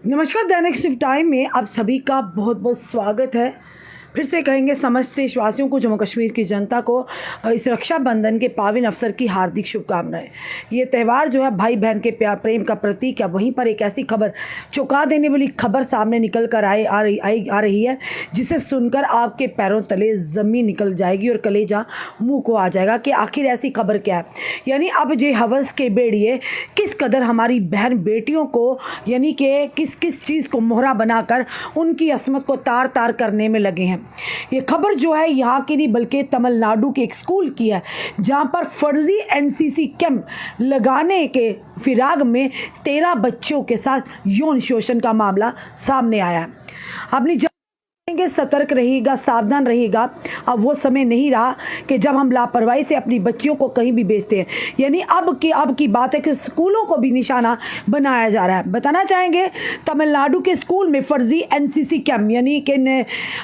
नमस्कार। दैनिक shift time में आप सभी का बहुत बहुत स्वागत है। फिर से कहेंगे समस्त देशवासियों को, जम्मू कश्मीर की जनता को इस रक्षाबंधन के पावन अवसर की हार्दिक शुभकामनाएं। ये त्यौहार जो है भाई बहन के प्यार प्रेम का प्रतीक है। वहीं पर एक ऐसी खबर, चौंका देने वाली खबर सामने निकल कर आ रही है, जिसे सुनकर आपके पैरों तले ज़मीन निकल जाएगी और कलेजा मुंह को आ जाएगा कि आखिर ऐसी खबर क्या है। यानी अब ये हवस के बेड़िए किस कदर हमारी बहन बेटियों को यानी कि किस किस चीज़ को मोहरा बनाकर उनकी असमत को तार तार करने में लगे हैं। ये खबर जो है यहाँ की नहीं बल्कि तमिलनाडु के एक स्कूल की है, जहाँ पर फर्जी एनसीसी कैंप लगाने के फिराग में 13 बच्चों के साथ यौन शोषण का मामला सामने आया है। अपनी सतर्क रहिएगा, सावधान रहिएगा। अब वो समय नहीं रहा कि जब हम लापरवाही से अपनी बच्चियों को कहीं भी भेजते हैं। यानी अब की बात है कि स्कूलों को भी निशाना बनाया जा रहा है। बताना चाहेंगे तमिलनाडु के स्कूल में फर्जी एनसीसी कैंप यानी कि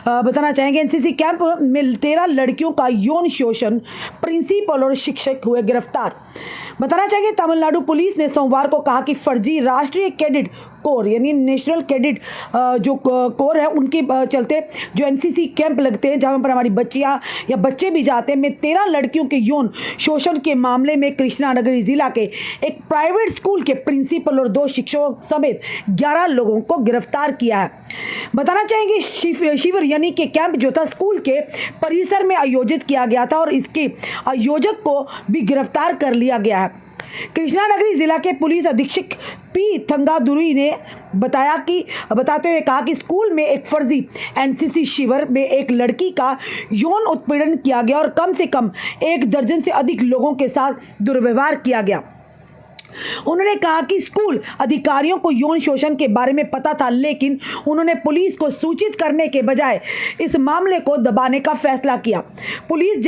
बताना चाहेंगे एनसीसी कैंप में 13 लड़कियों का यौन शोषण, प्रिंसिपल और शिक्षक हुए गिरफ्तार। बताना चाहेंगे तमिलनाडु पुलिस ने सोमवार को कहा कि फर्जी राष्ट्रीय कैडेट कोर यानी नेशनल कैडेट जो कोर है, उनके चलते जो एनसीसी कैंप लगते हैं जहाँ पर हमारी बच्चियाँ या बच्चे भी जाते हैं, में 13 लड़कियों के यौन शोषण के मामले में कृष्णानगरी जिला के एक प्राइवेट स्कूल के प्रिंसिपल और 2 शिक्षकों समेत 11 लोगों को गिरफ्तार किया है। बताना चाहेंगे शिविर यानी कि कैंप जो था स्कूल के परिसर में आयोजित किया गया था और इसके आयोजक को भी गिरफ्तार कर लिया गया है। कृष्णानगरी जिला के पुलिस अधीक्षक पी थंगादुरी ने बताते हुए कहा कि स्कूल में एक फर्जी एनसीसी शिविर में एक लड़की का यौन उत्पीड़न किया गया और कम से कम 1 दर्जन से अधिक लोगों के साथ दुर्व्यवहार किया गया। उन्होंने कहा कि स्कूल अधिकारियों को यौन शोषण के बारे में पता था, लेकिन उन्होंने पुलिस को सूचित करने के बजाय इस मामले को दबाने का फैसला किया। पुलिस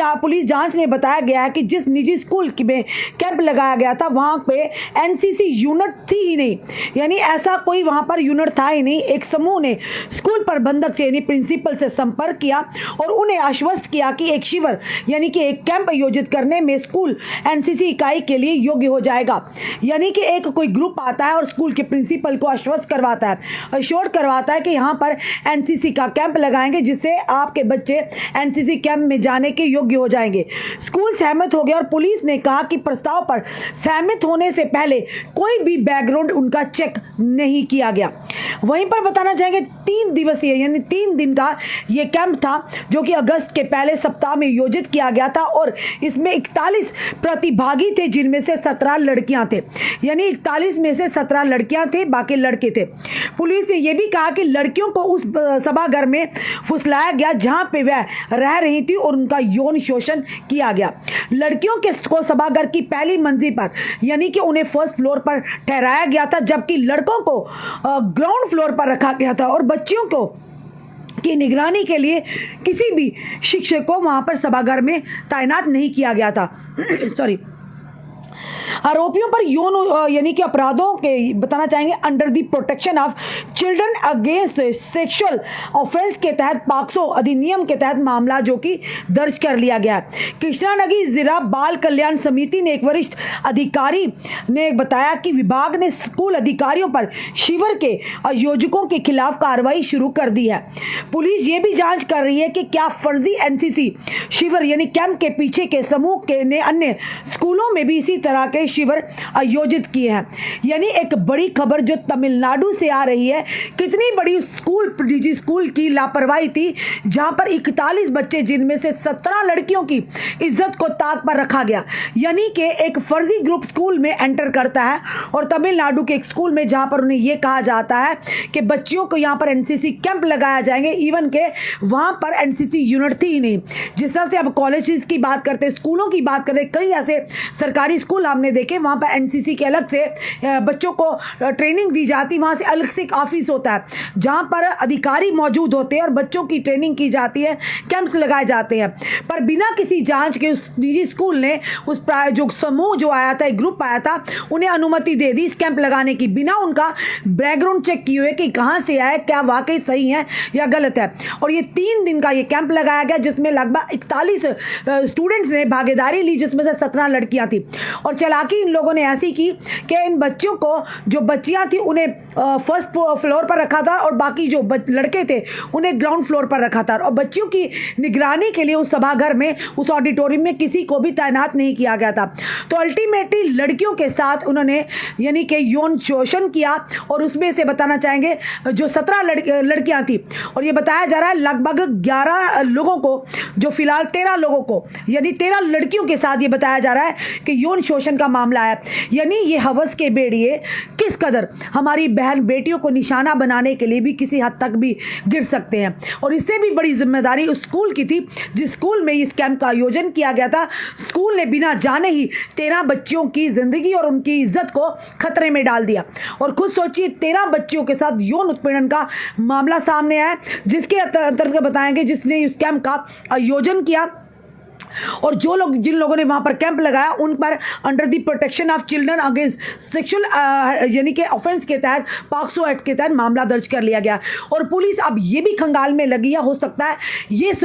जांच में बताया गया है कि जिस निजी स्कूल में कैंप लगाया गया था वहां पे एनसीसी यूनिट थी ही नहीं, यानी ऐसा कोई वहां पर यूनिट था ही नहीं। एक समूह ने स्कूल प्रबंधक से यानी प्रिंसिपल से संपर्क किया और उन्हें आश्वस्त किया कि एक शिविर यानी कि एक कैंप आयोजित करने में स्कूल एनसीसी इकाई के लिए योग्य हो जाएगा। यानी कि एक कोई ग्रुप आता है और स्कूल के प्रिंसिपल को आश्वस्त करवाता है, अश्योर करवाता है कि यहाँ पर एनसीसी का कैंप लगाएंगे जिससे आपके बच्चे एनसीसी कैंप में जाने के योग्य हो जाएंगे। स्कूल सहमत हो गया और पुलिस ने कहा कि प्रस्ताव पर सहमत होने से पहले कोई भी बैकग्राउंड उनका चेक नहीं किया गया। वहीं पर बताना चाहेंगे 3 दिवसीय यानी 3 दिन का ये कैंप था जो कि अगस्त के पहले सप्ताह में आयोजित किया गया था और इसमें 41 प्रतिभागी थे, जिनमें से 17 लड़कियां थे। यानी 41 में से 17 लड़कियां थे, बाकी लड़के थे। पुलिस ने यह भी कहा कि लड़कियों को उस सभागार में फुसलाया गया जहां पे वह रह रही थी और उनका यौन शोषण किया गया। लड़कियों को सभागार की पहली मंजिल पर यानी कि उन्हें फर्स्ट फ्लोर पर ठहराया गया था, जबकि लड़कों को ग्राउंड फ्लोर पर रखा गया था और बच्चियों को की निगरानी के लिए किसी भी शिक्षक को वहां पर सभागार में तैनात नहीं किया गया था। सॉरी। आरोपियों पर यौन यानी कि अपराधों के बताना चाहेंगे under the protection of children against sexual offence के तहत पॉक्सो अधिनियम के तहत मामला जो कि दर्ज कर लिया गया है। कृष्णानगरी जिला बाल कल्याण समिति ने एक वरिष्ठ अधिकारी ने बताया कि विभाग ने स्कूल अधिकारियों पर शिविर के आयोजकों के खिलाफ कार्रवाई शुरू कर दी है। पुलिस ये भी जांच कर रही है कि क्या फर्जी एनसीसी शिविर यानी कैंप के पीछे के समूह के ने अन्य स्कूलों में भी इसी तरह के शिविर आयोजित किए हैं। यानी एक बड़ी खबर जो तमिलनाडु से आ रही है। कितनी बड़ी निजी स्कूल की लापरवाही थी, जहां पर 41 बच्चे जिनमें से 17 लड़कियों की इज्जत को ताक पर रखा गया। यानी कि एक फर्जी ग्रुप स्कूल में एंटर करता है और तमिलनाडु के एक स्कूल में जहां पर उन्हें यह कहा जाता है कि बच्चियों को यहां पर एनसीसी कैंप लगाया जाएंगे, इवन के वहां पर एनसीसी यूनिट थी ही नहीं। जिस तरह से अब कॉलेजेस की बात करते हैं, स्कूलों की बात करें, कई ऐसे सरकारी स्कूल हमने देखे वहाँ पर एनसीसी के अलग से बच्चों को ट्रेनिंग दी जाती, वहाँ से अलग से एक ऑफिस होता है जहाँ पर अधिकारी मौजूद होते हैं और बच्चों की ट्रेनिंग की जाती है, कैंप्स लगाए जाते हैं। पर बिना किसी जांच के उस निजी स्कूल ने उस जो समूह जो आया था, एक ग्रुप आया था, उन्हें अनुमति दे दी इस कैंप लगाने की, बिना उनका बैकग्राउंड चेक किए हुए कि कहाँ से आए, क्या वाकई सही है या गलत है। और ये 3 दिन का ये कैंप लगाया गया जिसमें लगभग 41 स्टूडेंट्स ने भागीदारी ली, जिसमें से 17 लड़कियां थी। और और चालाकी इन लोगों ने ऐसी की कि इन बच्चों को, जो बच्चियां थी उन्हें फर्स्ट फ्लोर पर रखा था और बाकी जो लड़के थे उन्हें ग्राउंड फ्लोर पर रखा था, और बच्चियों की निगरानी के लिए उस सभाघर में, उस ऑडिटोरियम में किसी को भी तैनात नहीं किया गया था। तो अल्टीमेटली लड़कियों के साथ उन्होंने यानी कि यौन शोषण किया, और उसमें से बताना चाहेंगे जो 17 लड़कियां थी, और ये बताया जा रहा है लगभग 11 लोगों को, जो फिलहाल 13 लोगों को यानी 13 लड़कियों के साथ ये बताया जा रहा है कि यौन शोषण का मामला है। यानी ये हवस के बेड़िए किस कदर हमारी बहन बेटियों को निशाना बनाने के लिए भी किसी हद तक भी गिर सकते हैं। और इससे भी बड़ी जिम्मेदारी उस स्कूल की थी जिस स्कूल में इस कैंप का आयोजन किया गया था। स्कूल ने बिना जाने ही 13 बच्चियों की जिंदगी और उनकी इज्जत को खतरे में डाल दिया। और खुद सोचिए 13 बच्चियों के साथ यौन उत्पीड़न का मामला सामने आया, जिसके अंतर्गत बताएंगे जिसने इस कैंप का आयोजन किया, और जिन लोगों ने वहां पर कैंप लगाया उन पर under the protection of children against sexual यानी कि ऑफेंस के तहत पॉक्सो एक्ट के तहत मामला दर्ज कर लिया गया। और पुलिस अब ये भी खंगाल में लगी है, हो सकता है इस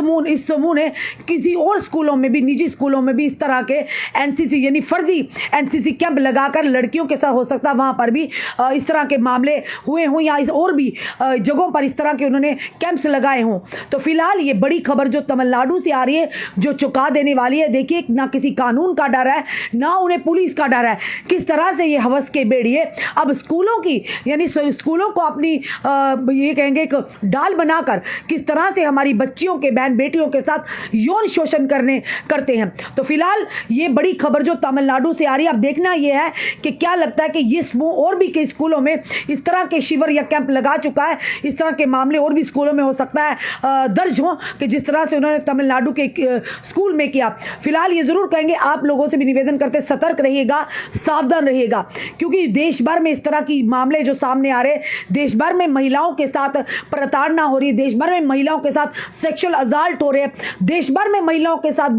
समूह ने किसी और स्कूलों में भी, निजी स्कूलों में भी इस तरह के एनसीसी यानी फर्जी एनसीसी कैंप लगाकर लड़कियों के साथ, हो सकता है वहां पर भी इस तरह के मामले हुए हों, या और भी जगहों पर इस तरह के उन्होंने कैंप्स लगाए हों। तो फिलहाल ये बड़ी खबर जो तमिलनाडु से आ रही है, जो चुका देने वाली है। देखिए, ना किसी कानून का डर है, ना उन्हें पुलिस का डर है। किस तरह से ये हवस के बेड़िए अब स्कूलों की यानी स्कूलों को अपनी ये कहेंगे एक डाल बनाकर किस तरह से हमारी बच्चियों के, बहन बेटियों के साथ यौन शोषण करते हैं। तो फिलहाल ये बड़ी खबर जो तमिलनाडु से आ रही है, अब देखना यह है कि क्या लगता है कि ये समूह और भी कई स्कूलों में इस तरह के शिविर या कैंप लगा चुका है। इस तरह के मामले और भी स्कूलों में हो सकता है दर्ज हो, कि जिस तरह से उन्होंने तमिलनाडु के स्कूल में किया। फिलहाल ये जरूर कहेंगे, आप लोगों से भी निवेदन करते, सतर्क रहिएगा, सावधान रहिएगा, क्योंकि देश भर में इस तरह की मामले जो सामने आ रहे, देश भर में महिलाओं के साथ प्रताड़ना हो रही है, देश भर में महिलाओं के साथ सेक्सुअल असाल्ट हो रहे हैं, देश भर में महिलाओं के साथ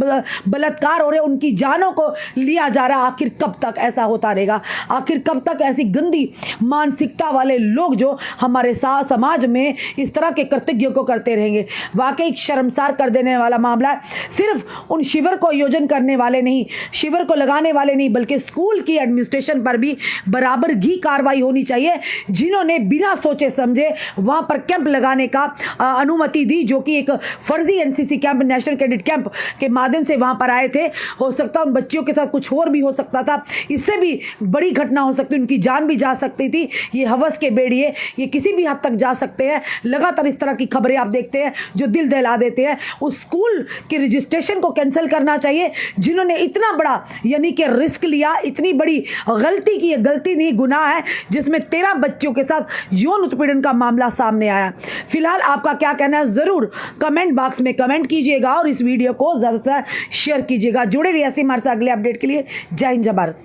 बलात्कार हो रहे, उनकी जानों को लिया जा रहा। आखिर कब तक ऐसा होता रहेगा? आखिर कब तक ऐसी गंदी मानसिकता वाले लोग जो हमारे साथ समाज में इस तरह के कृत्यों को करते रहेंगे? वाकई शर्मसार कर देने वाला मामला है। सिर्फ उन शिविर को आयोजन करने वाले नहीं, शिविर को लगाने वाले नहीं, बल्कि स्कूल की एडमिनिस्ट्रेशन पर भी बराबर की कार्रवाई होनी चाहिए, जिन्होंने बिना सोचे समझे वहां पर कैंप लगाने का अनुमति दी, जो कि एक फर्जी NCC camp, national cadet camp के माध्यम से वहां पर आए थे। हो सकता है उन बच्चियों के साथ कुछ और भी हो सकता था, इससे भी बड़ी घटना हो सकती, उनकी जान भी जा सकती थी। ये हवस के बेड़िए ये किसी भी हद तक जा सकते हैं। लगातार इस तरह की खबरें आप देखते हैं जो दिल दहला देते हैं। उस स्कूल के रजिस्ट्रेशन को कैंसिल करना चाहिए जिन्होंने इतना बड़ा यानी कि रिस्क लिया, इतनी बड़ी गलती की। गलती नहीं, गुनाह है, जिसमें 13 बच्चों के साथ यौन उत्पीड़न का मामला सामने आया। फिलहाल आपका क्या कहना है जरूर कमेंट बॉक्स में कमेंट कीजिएगा और इस वीडियो को ज्यादा से ज्यादा शेयर कीजिएगा। जुड़े रहिए हमारे साथ अगले अपडेट के लिए। जय हिंद, जय भारत।